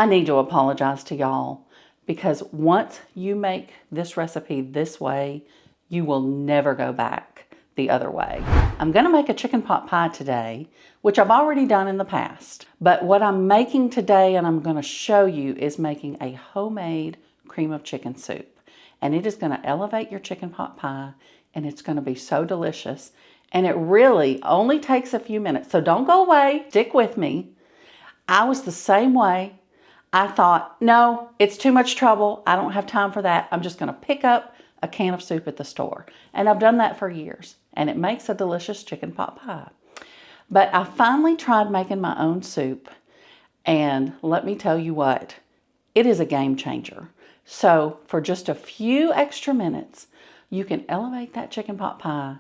I need to apologize to y'all because once you make this recipe this way, you will never go back the other way. I'm gonna make a chicken pot pie today, which I've already done in the past. But what I'm making today and I'm gonna show you is making a homemade cream of chicken soup. And it is gonna elevate your chicken pot pie and it's gonna be so delicious. And it really only takes a few minutes. So don't go away, stick with me. I was the same way. I thought, no, it's too much trouble. I don't have time for that. I'm just gonna pick up a can of soup at the store. And I've done that for years. And it makes a delicious chicken pot pie. But I finally tried making my own soup. And let me tell you what, it is a game changer. So for just a few extra minutes, you can elevate that chicken pot pie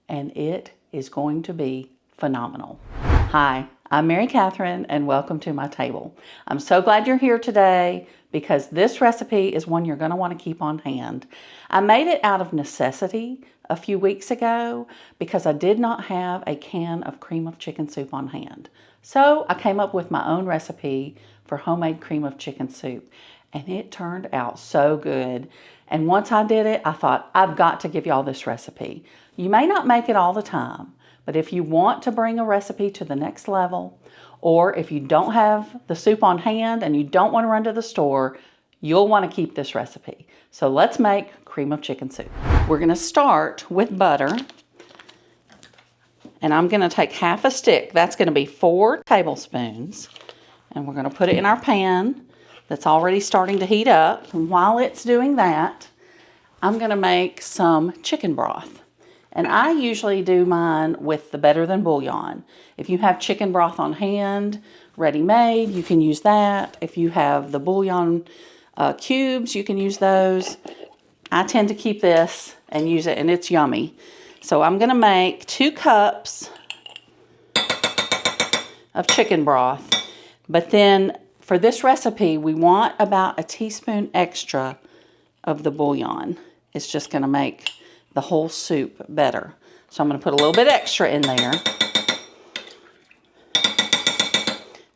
and it is going to be phenomenal. Hi, I'm Mary Catherine and welcome to my table. I'm so glad you're here today because this recipe is one you're going to want to keep on hand. I made it out of necessity a few weeks ago because I did not have a can of cream of chicken soup on hand. So I came up with my own recipe for homemade cream of chicken soup and it turned out so good. And once I did it, I thought, I've got to give y'all this recipe. You may not make it all the time, but if you want to bring a recipe to the next level, or if you don't have the soup on hand and you don't want to run to the store, you'll want to keep this recipe. So let's make cream of chicken soup. We're going to start with butter. And I'm going to take half a stick. That's going to be 4 tablespoons. And we're going to put it in our pan that's already starting to heat up. And while it's doing that, I'm going to make some chicken broth. And I usually do mine with the Better Than bouillon. If you have chicken broth on hand, ready-made, you can use that. If you have the bouillon cubes, you can use those. I tend to keep this and use it, and it's yummy. So I'm going to make 2 cups of chicken broth. But then for this recipe, we want about a teaspoon extra of the bouillon. It's just going to make the whole soup better. So I'm going to put a little bit extra in there.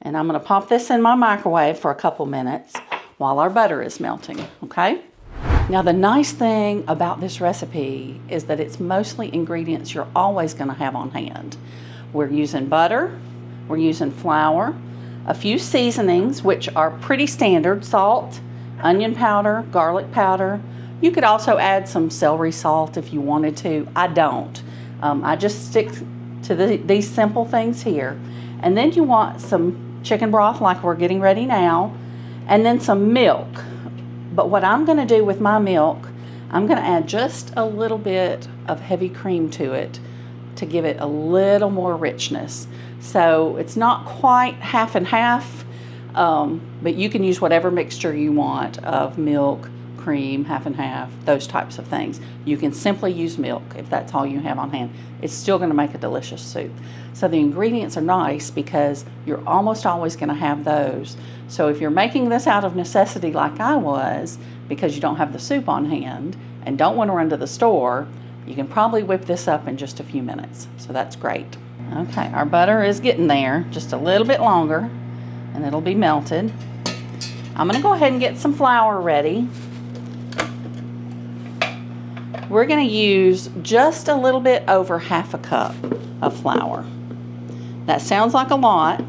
And I'm going to pop this in my microwave for a couple minutes while our butter is melting, okay? Now the nice thing about this recipe is that it's mostly ingredients you're always going to have on hand. We're using butter, we're using flour, a few seasonings which are pretty standard, salt, onion powder, garlic powder. You could also add some celery salt if you wanted to. I don't. I just stick to these simple things here. And then you want some chicken broth like we're getting ready now, and then some milk. But what I'm going to do with my milk, I'm going to add just a little bit of heavy cream to it to give it a little more richness. So it's not quite half and half, but you can use whatever mixture you want of milk, cream, half and half, those types of things. You can simply use milk if that's all you have on hand. It's still going to make a delicious soup. So the ingredients are nice because you're almost always going to have those. So if you're making this out of necessity like I was, because you don't have the soup on hand and don't want to run to the store, you can probably whip this up in just a few minutes. So that's great. Okay, our butter is getting there, just a little bit longer, and it'll be melted. I'm going to go ahead and get some flour ready. We're going to use just a little bit over half a cup of flour. That sounds like a lot.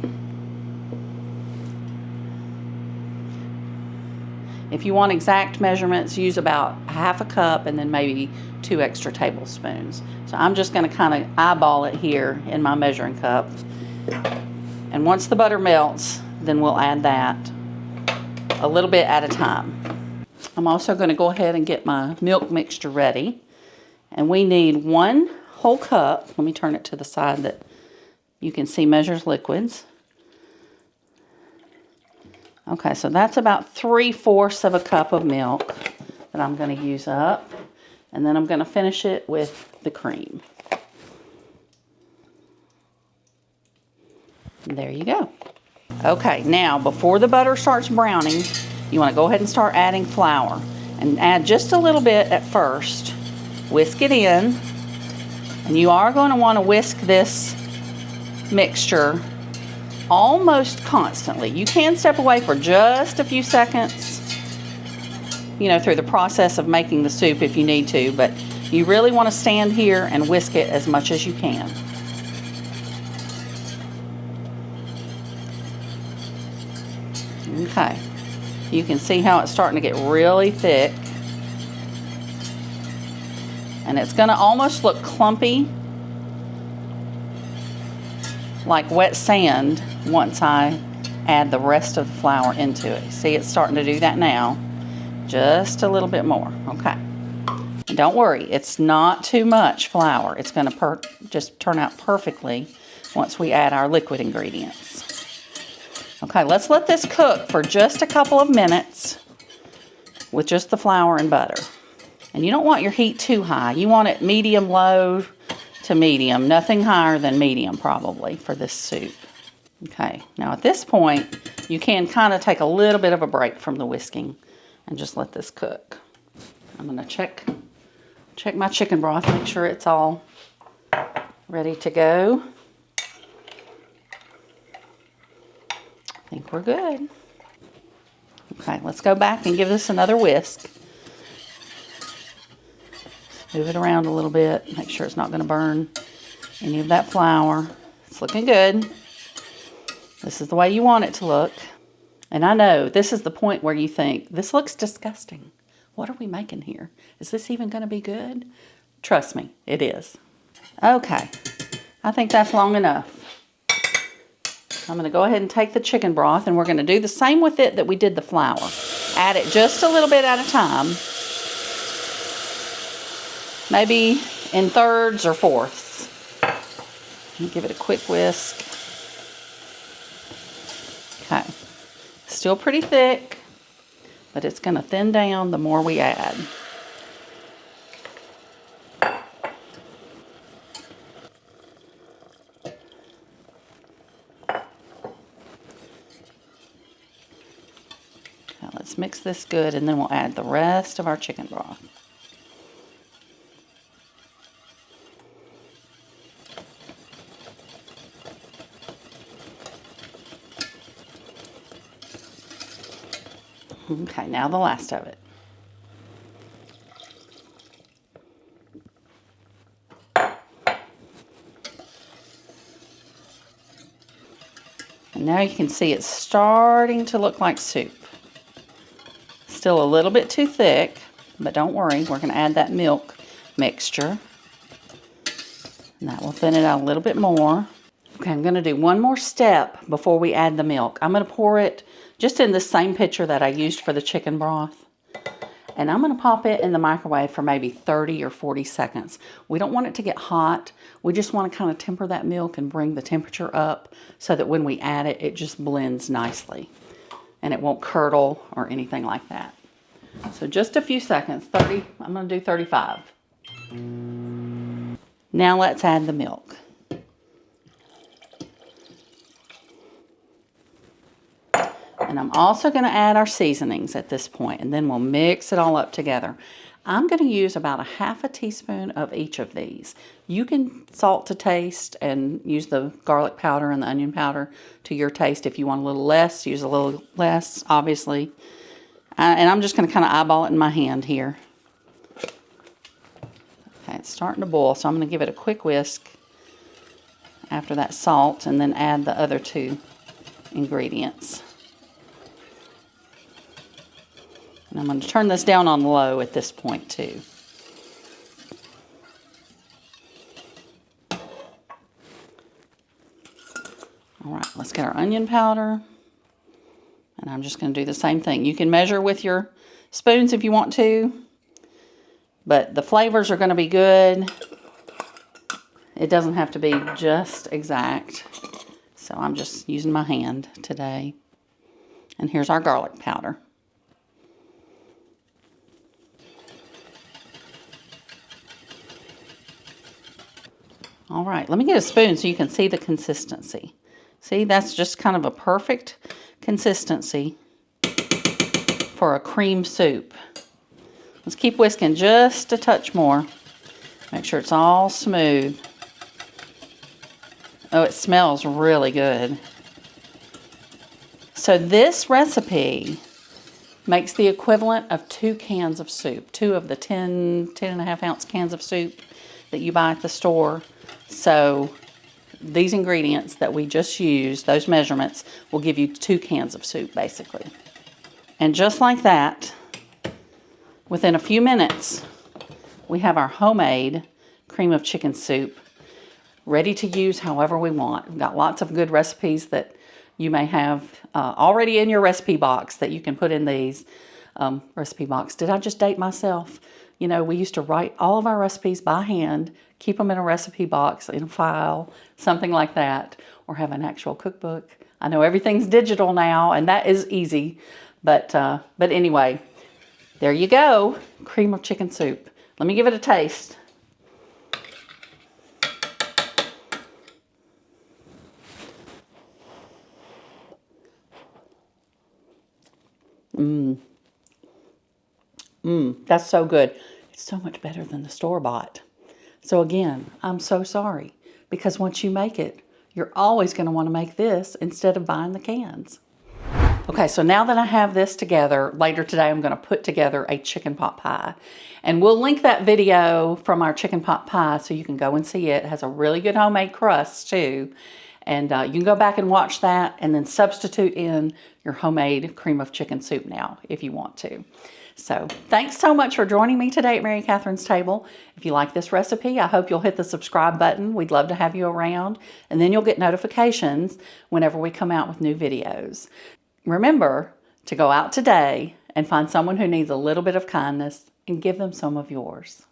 If you want exact measurements, use about half a cup and then maybe 2 extra tablespoons. So I'm just going to kind of eyeball it here in my measuring cup. And once the butter melts, then we'll add that a little bit at a time. I'm also going to go ahead and get my milk mixture ready. And we need 1 whole cup. Let me turn it to the side that you can see measures liquids. Okay, so that's about 3/4 of a cup of milk that I'm going to use up. And then I'm going to finish it with the cream. And there you go. Okay, now before the butter starts browning, you want to go ahead and start adding flour. And add just a little bit at first. Whisk it in. And you are going to want to whisk this mixture almost constantly. You can step away for just a few seconds, you know, through the process of making the soup if you need to, but you really want to stand here and whisk it as much as you can. Okay, you can see how it's starting to get really thick. And it's going to almost look clumpy, like wet sand, once I add the rest of the flour into it. See, it's starting to do that now. Just a little bit more. Okay. And don't worry, it's not too much flour. It's going to just turn out perfectly once we add our liquid ingredients. Okay, let's let this cook for just a couple of minutes with just the flour and butter. And you don't want your heat too high. You want it medium-low to medium. Nothing higher than medium, probably, for this soup. Okay, now at this point, you can kind of take a little bit of a break from the whisking and just let this cook. I'm going to check my chicken broth, make sure it's all ready to go. I think we're good. Okay, let's go back and give this another whisk. Move it around a little bit, make sure it's not going to burn any of that flour. It's looking good. This is the way you want it to look. And I know this is the point where you think, this looks disgusting. What are we making here? Is this even going to be good? Trust me, it is. Okay, I think that's long enough. I'm going to go ahead and take the chicken broth, and we're going to do the same with it that we did the flour. Add it just a little bit at a time. Maybe in thirds or fourths. And give it a quick whisk. Okay. Still pretty thick, but it's going to thin down the more we add. Now let's mix this good, and then we'll add the rest of our chicken broth. Okay, now the last of it. And now you can see it's starting to look like soup. Still a little bit too thick, but don't worry, we're going to add that milk mixture. And that will thin it out a little bit more. Okay, I'm going to do one more step before we add the milk. I'm going to pour it just in the same pitcher that I used for the chicken broth. And I'm going to pop it in the microwave for maybe 30 or 40 seconds. We don't want it to get hot. We just want to kind of temper that milk and bring the temperature up so that when we add it, it just blends nicely. And it won't curdle or anything like that. So just a few seconds, 30, I'm going to do 35. Now let's add the milk. And I'm also going to add our seasonings at this point, and then we'll mix it all up together. I'm going to use about a ½ teaspoon of each of these. You can salt to taste and use the garlic powder and the onion powder to your taste. If you want a little less, use a little less, obviously. And I'm just going to kind of eyeball it in my hand here. Okay, it's starting to boil, so I'm going to give it a quick whisk after that salt, and then add the other two ingredients. And I'm going to turn this down on low at this point too. All right, let's get our onion powder. And I'm just going to do the same thing. You can measure with your spoons if you want to, but the flavors are going to be good. It doesn't have to be just exact. So I'm just using my hand today. And here's our garlic powder. All right, let me get a spoon so you can see the consistency. See, that's just kind of a perfect consistency for a cream soup. Let's keep whisking just a touch more. Make sure it's all smooth. Oh, it smells really good. So this recipe makes the equivalent of 2 cans of soup, 2 of the 10.5 ounce cans of soup that you buy at the store. So these ingredients that we just used, those measurements, will give you 2 cans of soup basically. And just like that, within a few minutes, we have our homemade cream of chicken soup ready to use however we want. We've got lots of good recipes that you may have already in your recipe box that you can put in these. Recipe box. Did I just date myself? You know, we used to write all of our recipes by hand, keep them in a recipe box, in a file, something like that, or have an actual cookbook. I know everything's digital now, and that is easy, but anyway, there you go, cream of chicken soup. Let me give it a taste. That's so good. It's so much better than the store-bought. So again, I'm so sorry, because once you make it, you're always going to want to make this instead of buying the cans. Okay, so now that I have this together, later today I'm going to put together a chicken pot pie. And we'll link that video from our chicken pot pie so you can go and see it. It has a really good homemade crust too. And you can go back and watch that and then substitute in your homemade cream of chicken soup now if you want to. So thanks so much for joining me today at Mary Catherine's Table. If you like this recipe, I hope you'll hit the subscribe button. We'd love to have you around. And then you'll get notifications whenever we come out with new videos. Remember to go out today and find someone who needs a little bit of kindness and give them some of yours.